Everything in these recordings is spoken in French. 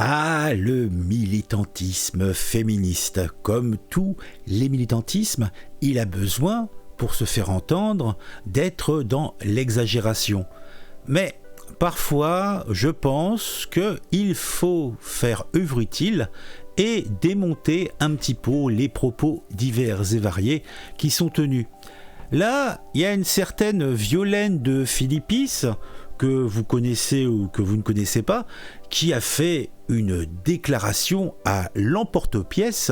Ah, le militantisme féministe. Comme tous les militantismes, il a besoin, pour se faire entendre, d'être dans l'exagération. Mais parfois, je pense qu'il faut faire œuvre utile et démonter un petit peu les propos divers et variés qui sont tenus. Là, il y a une certaine Violaine de Philippis, que vous connaissez ou que vous ne connaissez pas, qui a fait une déclaration à l'emporte-pièce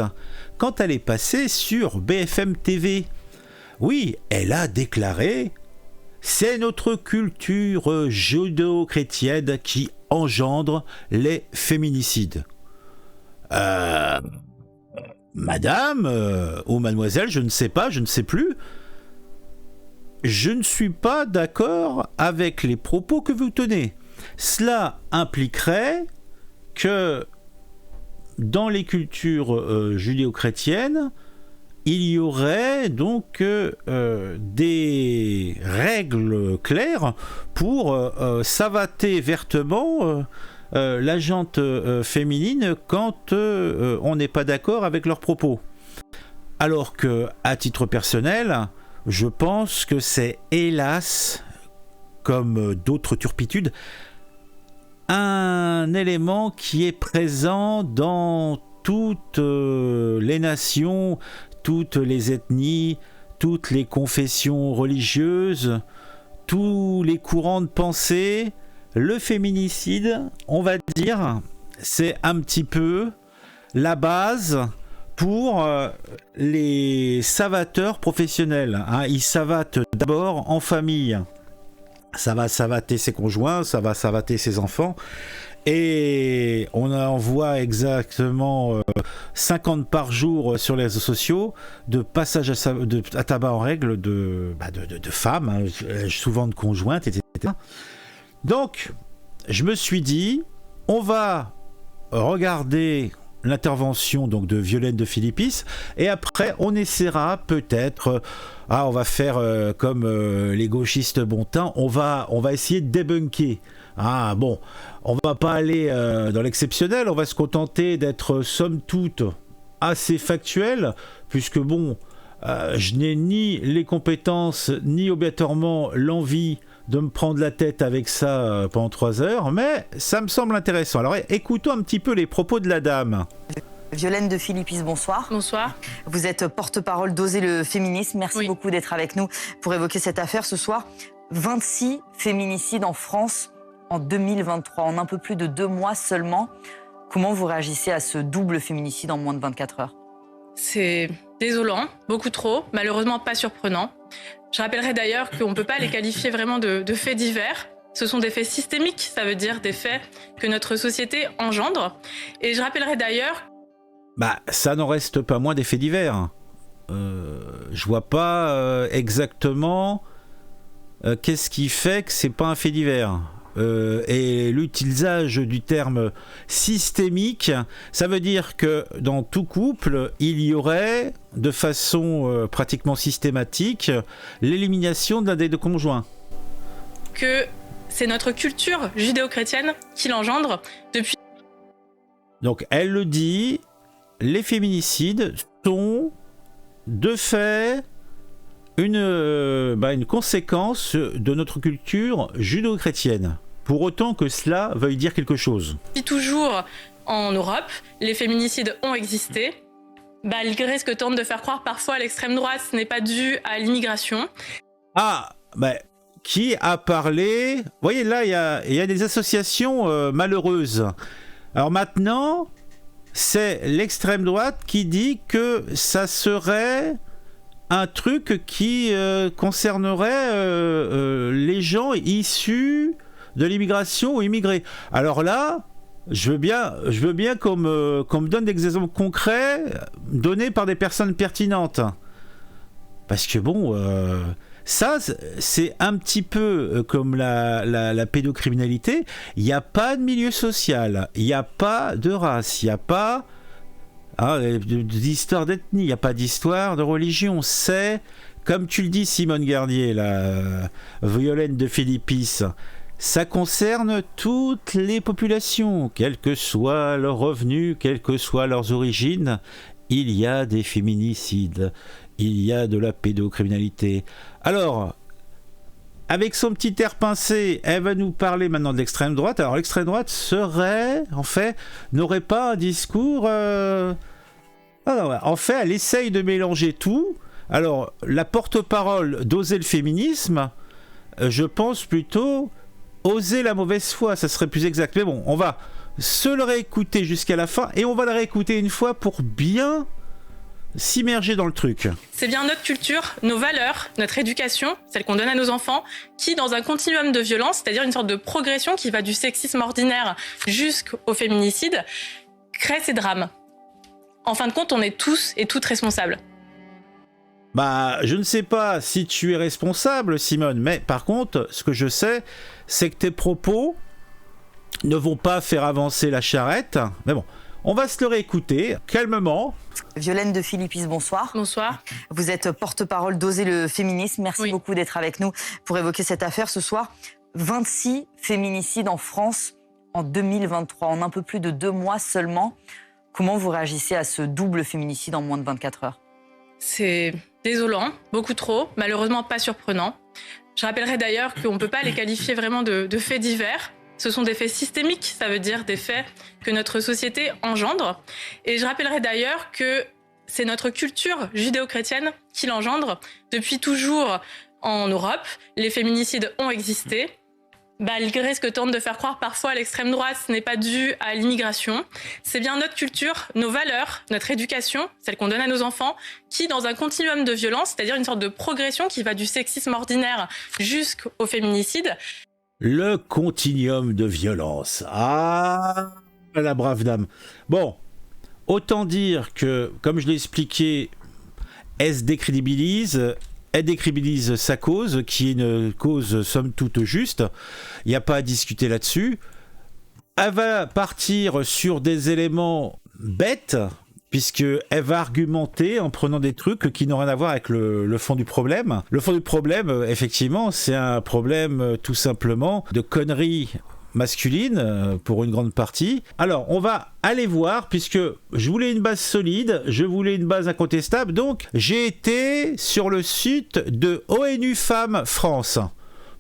quand elle est passée sur BFM TV. Oui, elle a déclaré « C'est notre culture judéo-chrétienne qui engendre les féminicides. » Madame ou mademoiselle, je ne sais pas, je ne sais plus. Je ne suis pas d'accord avec les propos que vous tenez. Cela impliquerait que dans les cultures judéo-chrétiennes, il y aurait donc des règles claires pour savater vertement la gente féminine quand on n'est pas d'accord avec leurs propos. Alors que, à titre personnel, je pense que c'est hélas, comme d'autres turpitudes, un élément qui est présent dans toutes les nations, toutes les ethnies, toutes les confessions religieuses, tous les courants de pensée. Le féminicide, on va dire, c'est un petit peu la base pour les savateurs professionnels. Ils savatent d'abord en famille. Ça va savater ses conjoints, ça va savater ses enfants. Et on en voit exactement 50 par jour sur les réseaux sociaux de passage à tabac en règle de femmes, souvent de conjointes, etc. Donc, je me suis dit, on va regarder l'intervention donc de Violaine de Philippis et après on essaiera peut-être on va faire comme les gauchistes bon temps, on va essayer de débunker. On va pas aller dans l'exceptionnel, on va se contenter d'être somme toute assez factuel, puisque je n'ai ni les compétences ni obligatoirement l'envie de me prendre la tête avec ça pendant 3 heures, mais ça me semble intéressant. Alors écoutons un petit peu les propos de la dame. Violaine de Philippis, bonsoir. Bonsoir. Vous êtes porte-parole d'Oser le féminisme. Merci beaucoup d'être avec nous pour évoquer cette affaire ce soir. 26 féminicides en France en 2023, en un peu plus de 2 mois seulement. Comment vous réagissez à ce double féminicide en moins de 24 heures ? C'est désolant, beaucoup trop, malheureusement pas surprenant. Je rappellerai d'ailleurs qu'on ne peut pas les qualifier vraiment de faits divers. Ce sont des faits systémiques, ça veut dire des faits que notre société engendre. Et je rappellerai d'ailleurs... ça n'en reste pas moins des faits divers. Je vois pas exactement qu'est-ce qui fait que c'est pas un fait divers. Et l'utilisation du terme systémique, ça veut dire que dans tout couple, il y aurait de façon pratiquement systématique l'élimination de l'un des deux conjoints. Que c'est notre culture judéo-chrétienne qui l'engendre depuis... Donc elle le dit, les féminicides sont de fait une conséquence de notre culture judéo-chrétienne. Pour autant que cela veuille dire quelque chose. Depuis toujours en Europe, les féminicides ont existé. Malgré ce que tente de faire croire parfois l'extrême droite, ce n'est pas dû à l'immigration. Qui a parlé ? Vous voyez, là, il y a des associations malheureuses. Alors maintenant, c'est l'extrême droite qui dit que ça serait un truc qui concernerait les gens issus de l'immigration ou immigrés. Alors là, je veux bien qu'on me donne des exemples concrets donnés par des personnes pertinentes. Parce que ça, c'est un petit peu comme la pédocriminalité. Il n'y a pas de milieu social, il n'y a pas de race, il n'y a pas d'histoire d'ethnie, il n'y a pas d'histoire de religion. C'est, comme tu le dis, Simone Garnier, la Violaine de Philippis, ça concerne toutes les populations, quels que soient leurs revenus, quelles que soient leurs origines. Il y a des féminicides, il y a de la pédocriminalité. Alors, avec son petit air pincé, elle va nous parler maintenant de l'extrême droite. Alors l'extrême droite n'aurait pas un discours... En fait, elle essaye de mélanger tout. Alors, la porte-parole d'Oser le féminisme, je pense plutôt oser la mauvaise foi, ça serait plus exact. Mais bon, on va se le réécouter jusqu'à la fin et on va le réécouter une fois pour bien s'immerger dans le truc. C'est bien notre culture, nos valeurs, notre éducation, celle qu'on donne à nos enfants, qui, dans un continuum de violence, c'est-à-dire une sorte de progression qui va du sexisme ordinaire jusqu'au féminicide, crée ces drames. En fin de compte, on est tous et toutes responsables. Je ne sais pas si tu es responsable, Simone, mais par contre, ce que je sais, c'est que tes propos ne vont pas faire avancer la charrette. Mais bon, on va se le réécouter calmement. Violaine de Philippis, bonsoir. Bonsoir. Vous êtes porte-parole d'Oser le féminisme. Merci beaucoup d'être avec nous pour évoquer cette affaire ce soir. 26 féminicides en France en 2023, en un peu plus de 2 mois seulement. Comment vous réagissez à ce double féminicide en moins de 24 heures ? C'est désolant, beaucoup trop, malheureusement pas surprenant. Je rappellerai d'ailleurs qu'on ne peut pas les qualifier vraiment de faits divers. Ce sont des faits systémiques, ça veut dire des faits que notre société engendre. Et je rappellerai d'ailleurs que c'est notre culture judéo-chrétienne qui l'engendre. Depuis toujours en Europe, les féminicides ont existé. Malgré ce que tente de faire croire parfois l'extrême droite, ce n'est pas dû à l'immigration. C'est bien notre culture, nos valeurs, notre éducation, celle qu'on donne à nos enfants, qui, dans un continuum de violence, c'est-à-dire une sorte de progression qui va du sexisme ordinaire jusqu'au féminicide. Le continuum de violence. Ah, la brave dame. Bon, autant dire que, comme je l'ai expliqué, elle se décrédibilise. Elle décrédibilise sa cause, qui est une cause somme toute juste. Il n'y a pas à discuter là-dessus. Elle va partir sur des éléments bêtes, puisqu'elle va argumenter en prenant des trucs qui n'ont rien à voir avec le fond du problème. Le fond du problème, effectivement, c'est un problème tout simplement de conneries masculine pour une grande partie. Alors on va aller voir, puisque je voulais une base solide, je voulais une base incontestable, donc j'ai été sur le site de ONU Femmes France,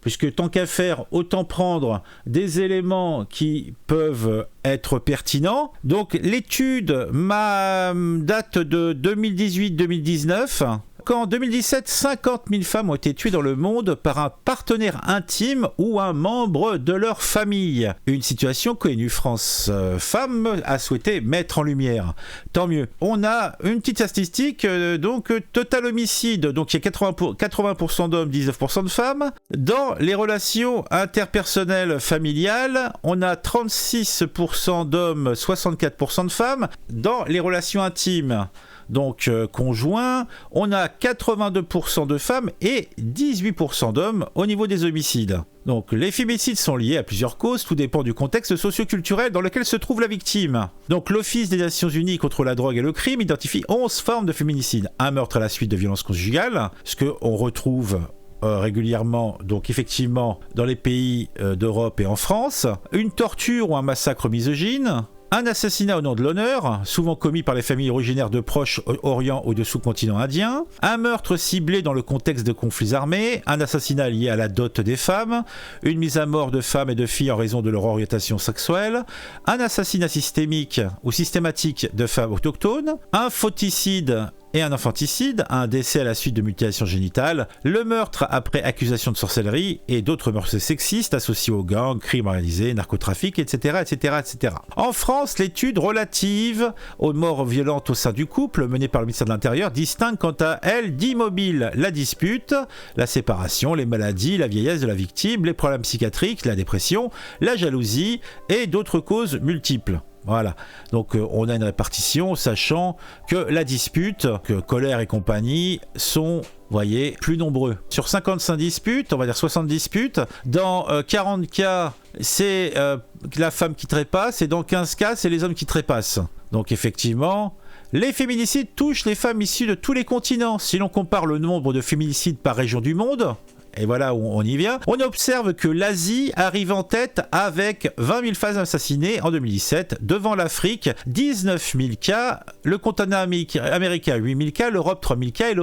puisque tant qu'à faire, autant prendre des éléments qui peuvent être pertinents. Donc l'étude date de 2018-2019. En 2017, 50 000 femmes ont été tuées dans le monde par un partenaire intime ou un membre de leur famille. Une situation qu'ONU France Femmes a souhaité mettre en lumière. Tant mieux. On a une petite statistique, donc total homicide, donc il y a 80% d'hommes, 19% de femmes. Dans les relations interpersonnelles familiales, on a 36% d'hommes, 64% de femmes. Dans les relations intimes, donc conjoints, on a 82% de femmes et 18% d'hommes au niveau des homicides. Donc les féminicides sont liés à plusieurs causes, tout dépend du contexte socio-culturel dans lequel se trouve la victime. Donc l'Office des Nations Unies contre la drogue et le crime identifie 11 formes de féminicide. Un meurtre à la suite de violences conjugales, ce qu'on retrouve régulièrement, donc effectivement, dans les pays d'Europe et en France. Une torture ou un massacre misogyne. Un assassinat au nom de l'honneur, souvent commis par les familles originaires de Proche-Orient ou de sous-continent indien. Un meurtre ciblé dans le contexte de conflits armés. Un assassinat lié à la dot des femmes. Une mise à mort de femmes et de filles en raison de leur orientation sexuelle. Un assassinat systémique ou systématique de femmes autochtones. Un fauticide et un infanticide, un décès à la suite de mutilations génitales, le meurtre après accusation de sorcellerie et d'autres meurtres sexistes associés aux gangs, crimes organisés, narcotrafic, etc., etc., etc. En France, l'étude relative aux morts violentes au sein du couple, menée par le ministère de l'Intérieur, distingue quant à elle d'immobiles la dispute, la séparation, les maladies, la vieillesse de la victime, les problèmes psychiatriques, la dépression, la jalousie et d'autres causes multiples. Voilà, donc on a une répartition, sachant que la dispute, que colère et compagnie sont, voyez, plus nombreux. Sur 55 disputes, on va dire 60 disputes, dans 40 cas, c'est la femme qui trépasse, et dans 15 cas, c'est les hommes qui trépassent. Donc effectivement, les féminicides touchent les femmes issues de tous les continents. Si l'on compare le nombre de féminicides par région du monde, et voilà où on y vient, on observe que l'Asie arrive en tête avec 20 000 femmes assassinées en 2017, devant l'Afrique, 19 000 cas, le continent américain 8 000 cas, l'Europe 3 000 cas et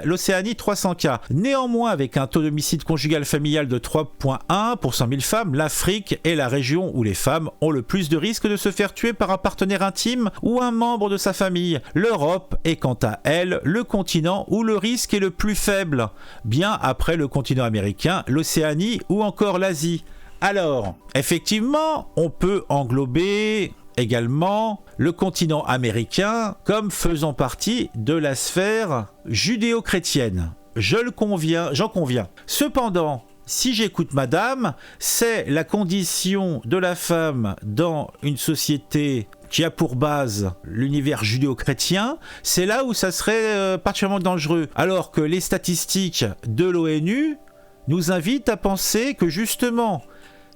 l'Océanie 300 cas. Néanmoins, avec un taux d'homicide conjugal familial de 3,1 pour 100 000 femmes, l'Afrique est la région où les femmes ont le plus de risques de se faire tuer par un partenaire intime ou un membre de sa famille. L'Europe est quant à elle le continent où le risque est le plus faible, bien après le continent américain, l'Océanie ou encore l'Asie. Alors, effectivement, on peut englober également le continent américain comme faisant partie de la sphère judéo-chrétienne. J'en conviens. Cependant, si j'écoute madame, c'est la condition de la femme dans une société qui a pour base l'univers judéo-chrétien, c'est là où ça serait particulièrement dangereux. Alors que les statistiques de l'ONU nous invitent à penser que justement,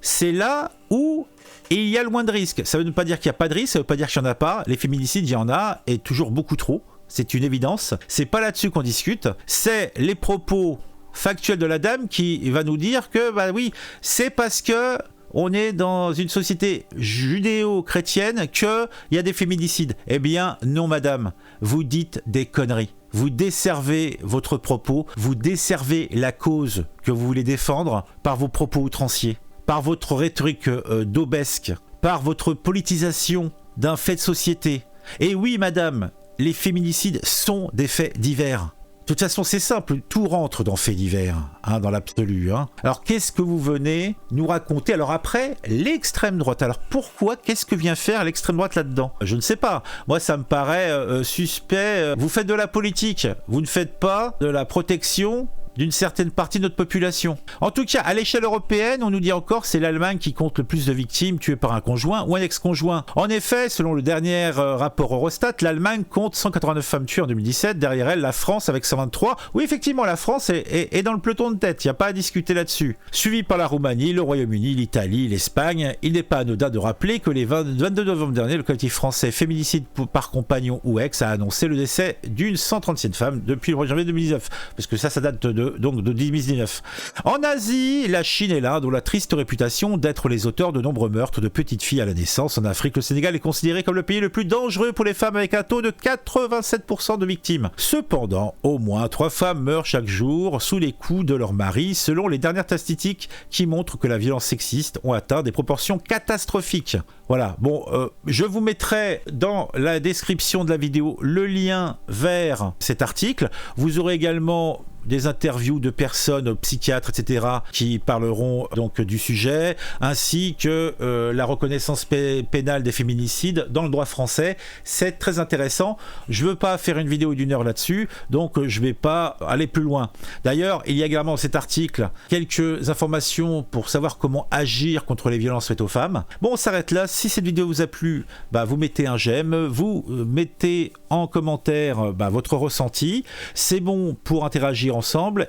c'est là où il y a le moins de risques. Ça ne veut pas dire qu'il n'y a pas de risque, ça ne veut pas dire qu'il n'y en a pas. Les féminicides, il y en a, et toujours beaucoup trop. C'est une évidence. C'est pas là-dessus qu'on discute. C'est les propos factuels de la dame qui va nous dire que, bah oui, c'est parce que on est dans une société judéo-chrétienne qu'il y a des féminicides. Eh bien, non, madame. Vous dites des conneries. Vous desservez votre propos, vous desservez la cause que vous voulez défendre par vos propos outranciers, par votre rhétorique daubesque, par votre politisation d'un fait de société. Et oui, madame, les féminicides sont des faits divers. De toute façon, c'est simple, tout rentre dans faits divers, dans l'absolu. Alors, qu'est-ce que vous venez nous raconter? Alors après, l'extrême droite. Alors pourquoi? Qu'est-ce que vient faire l'extrême droite là-dedans? Je ne sais pas. Moi, ça me paraît suspect. Vous faites de la politique, vous ne faites pas de la protection d'une certaine partie de notre population. En tout cas, à l'échelle européenne, on nous dit encore que c'est l'Allemagne qui compte le plus de victimes tuées par un conjoint ou un ex-conjoint. En effet, selon le dernier rapport Eurostat, l'Allemagne compte 189 femmes tuées en 2017. Derrière elle, la France avec 123. Oui, effectivement, la France est dans le peloton de tête. Il n'y a pas à discuter là-dessus. Suivi par la Roumanie, le Royaume-Uni, l'Italie, l'Espagne. Il n'est pas anodin de rappeler que les 22 novembre dernier, le collectif français Féminicide par compagnon ou ex a annoncé le décès d'une 137e femme depuis le 1er janvier 2019. Parce que ça date de 2019. En Asie, la Chine et l'Inde ont la triste réputation d'être les auteurs de nombreux meurtres de petites filles à la naissance. En Afrique, le Sénégal est considéré comme le pays le plus dangereux pour les femmes avec un taux de 87% de victimes. Cependant, au moins 3 femmes meurent chaque jour sous les coups de leur mari, selon les dernières statistiques qui montrent que la violence sexiste ont atteint des proportions catastrophiques. Voilà, bon, je vous mettrai dans la description de la vidéo le lien vers cet article. Vous aurez également des interviews de personnes, psychiatres, etc., qui parleront donc du sujet, ainsi que la reconnaissance pénale des féminicides dans le droit français. C'est très intéressant. Je ne veux pas faire une vidéo d'1 heure là-dessus, donc je ne vais pas aller plus loin. D'ailleurs, il y a également dans cet article quelques informations pour savoir comment agir contre les violences faites aux femmes. Bon, on s'arrête là. Si cette vidéo vous a plu, vous mettez un j'aime, vous mettez en commentaire votre ressenti. C'est bon pour interagir ensemble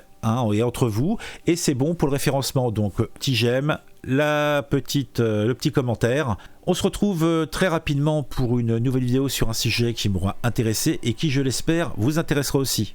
et entre vous, et c'est bon pour le référencement. Donc petit j'aime, le petit commentaire. On se retrouve très rapidement pour une nouvelle vidéo sur un sujet qui m'aura intéressé et qui, je l'espère, vous intéressera aussi.